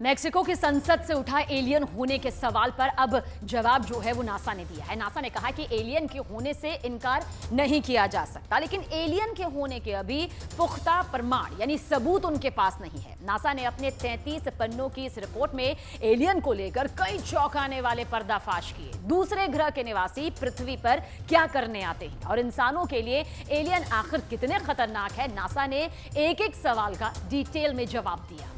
Mexico की संसद से उठा एलियन होने के सवाल पर अब जवाब जो है वो नासा ने दिया है। नासा ने कहा कि एलियन के होने से इनकार नहीं किया जा सकता, लेकिन एलियन के होने के अभी पुख्ता प्रमाण यानी सबूत उनके पास नहीं है। नासा ने अपने 33 पन्नों की इस रिपोर्ट में एलियन को लेकर कई चौंकाने वाले पर्दाफाश किए। दूसरे ग्रह के निवासी पृथ्वी पर क्या करने आते हैं और इंसानों के लिए एलियन आखिर कितने खतरनाक है, नासा ने एक एक सवाल का डिटेल में जवाब दिया।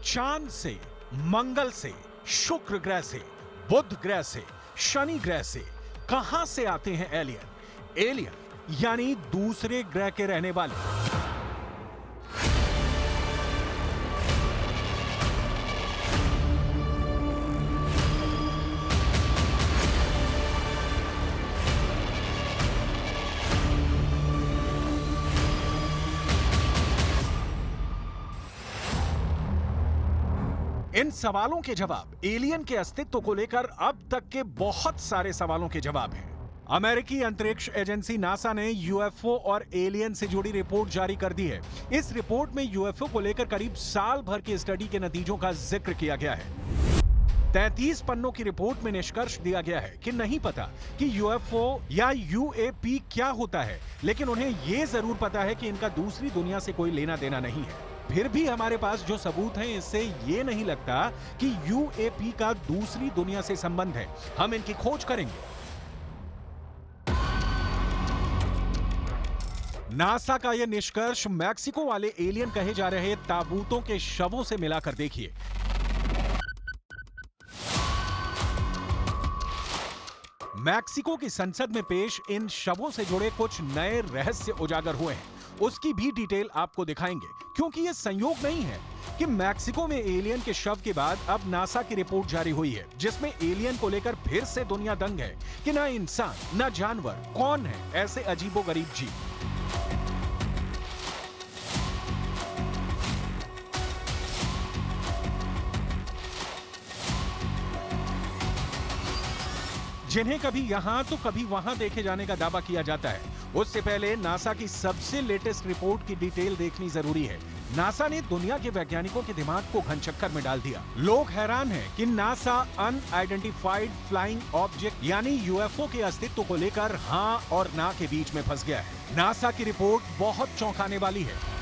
चांद से, मंगल से, शुक्र ग्रह से, बुध ग्रह से, शनि ग्रह से कहां से आते हैं एलियन? एलियन यानी दूसरे ग्रह के रहने वाले। इन सवालों के जवाब, एलियन के अस्तित्व को लेकर अब तक के बहुत सारे सवालों के जवाब हैं। अमेरिकी अंतरिक्ष एजेंसी नासा ने यूएफओ और एलियन से जुड़ी रिपोर्ट जारी कर दी है। इस रिपोर्ट में यूएफओ को लेकर करीब साल भर की स्टडी के नतीजों का जिक्र किया गया है। 33 पन्नों की रिपोर्ट में निष्कर्ष दिया गया है कि नहीं पता कि यूएफओ या यूएपी क्या होता है, लेकिन उन्हें यह जरूर पता है कि इनका दूसरी दुनिया से कोई लेना देना नहीं है। फिर भी हमारे पास जो सबूत हैं, इससे ये नहीं लगता कि यूएपी का दूसरी दुनिया से संबंध है। हम इनकी खोज करेंगे। नासा का यह निष्कर्ष मैक्सिको वाले एलियन कहे जा रहे ताबूतों के शवों से मिलाकर देखिए। मैक्सिको की संसद में पेश इन शवों से जुड़े कुछ नए रहस्य उजागर हुए हैं। उसकी भी डिटेल आपको दिखाएंगे, क्योंकि यह संयोग नहीं है कि मैक्सिको में एलियन के शव के बाद अब नासा की रिपोर्ट जारी हुई है, जिसमें एलियन को लेकर फिर से दुनिया दंग है कि ना इंसान ना जानवर, कौन है ऐसे अजीबोगरीब जीव। जिन्हें कभी यहां तो कभी वहां देखे जाने का दावा किया जाता है, उससे पहले नासा की सबसे लेटेस्ट रिपोर्ट की डिटेल देखनी जरूरी है। नासा ने दुनिया के वैज्ञानिकों के दिमाग को घनचक्कर में डाल दिया। लोग हैरान हैं कि नासा अनआइडेंटिफाइड फ्लाइंग ऑब्जेक्ट यानी यूएफओ के अस्तित्व को लेकर हां और ना के बीच में फंस गया है। नासा की रिपोर्ट बहुत चौंकाने वाली है।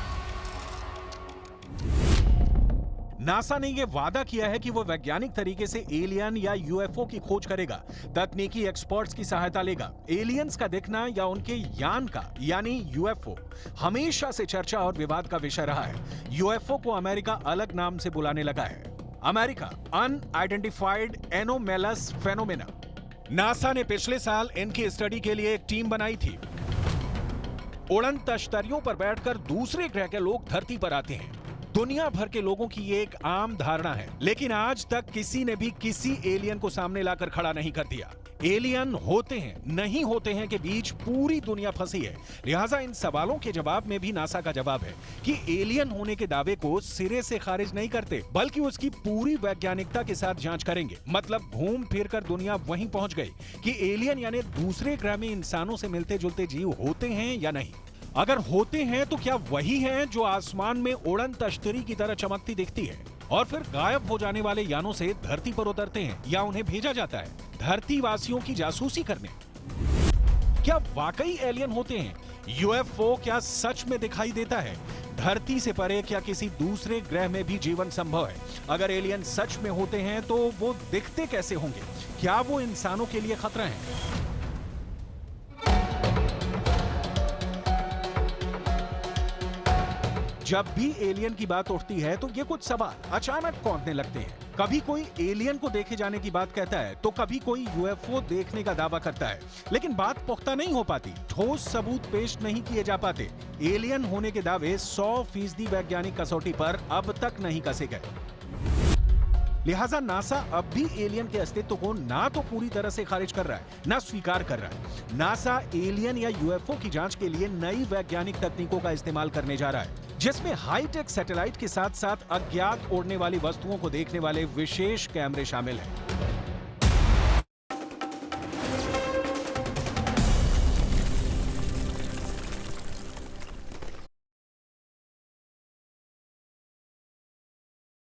नासा ने यह वादा किया है कि वो वैज्ञानिक तरीके से एलियन या यूएफओ की खोज करेगा, तकनीकी एक्सपर्ट्स की सहायता लेगा। एलियंस का दिखना या उनके यान का यानी यूएफओ हमेशा से चर्चा और विवाद का विषय रहा है। यूएफओ को अमेरिका अलग नाम से बुलाने लगा है, America unidentified anomalous phenomena. NASA ने पिछले साल इनकी स्टडी के लिए एक टीम बनाई थी। उड़न तश्तरियों पर बैठकर दूसरे ग्रह के लोग धरती पर आते हैं। दुनिया भर के लोगों की ये एक आम धारणा है, लेकिन आज तक किसी ने भी किसी एलियन को सामने लाकर खड़ा नहीं कर दिया। एलियन होते हैं नहीं होते हैं के बीच पूरी दुनिया फंसी है। लिहाजा इन सवालों के जवाब में भी नासा का जवाब है कि एलियन होने के दावे को सिरे से खारिज नहीं करते, बल्कि उसकी पूरी वैज्ञानिकता के साथ जांच करेंगे। मतलब घूम फिर कर दुनिया वहीं पहुंच गई कि एलियन यानी दूसरे ग्रह में इंसानों से मिलते जुलते जीव होते हैं या नहीं। अगर होते हैं तो क्या वही हैं जो आसमान में उड़न तश्तरी की तरह चमकती दिखती है और फिर गायब हो जाने वाले यानों से धरती पर उतरते हैं, या उन्हें भेजा जाता है धरती वासियों की जासूसी करने? क्या वाकई एलियन होते हैं? यूएफओ क्या सच में दिखाई देता है? धरती से परे क्या किसी दूसरे ग्रह में भी जीवन संभव है? अगर एलियन सच में होते हैं तो वो दिखते कैसे होंगे? क्या वो इंसानों के लिए खतरा है? जब भी एलियन की बात उठती है तो ये कुछ सवाल अचानक कौंधने लगते हैं। कभी कोई एलियन को देखे जाने की बात कहता है तो कभी कोई यूएफओ देखने का दावा करता है, लेकिन बात पुख्ता नहीं हो पाती, ठोस सबूत पेश नहीं किए जा पाते। एलियन होने के दावे 100% वैज्ञानिक कसौटी पर अब तक नहीं कसे गए। लिहाजा नासा अब भी एलियन के अस्तित्व को ना तो पूरी तरह से खारिज कर रहा है, ना स्वीकार कर रहा है। नासा एलियन या यूएफओ की जांच के लिए नई वैज्ञानिक तकनीकों का इस्तेमाल करने जा रहा है, जिसमें हाईटेक सैटेलाइट के साथ साथ अज्ञात उड़ने वाली वस्तुओं को देखने वाले विशेष कैमरे शामिल हैं।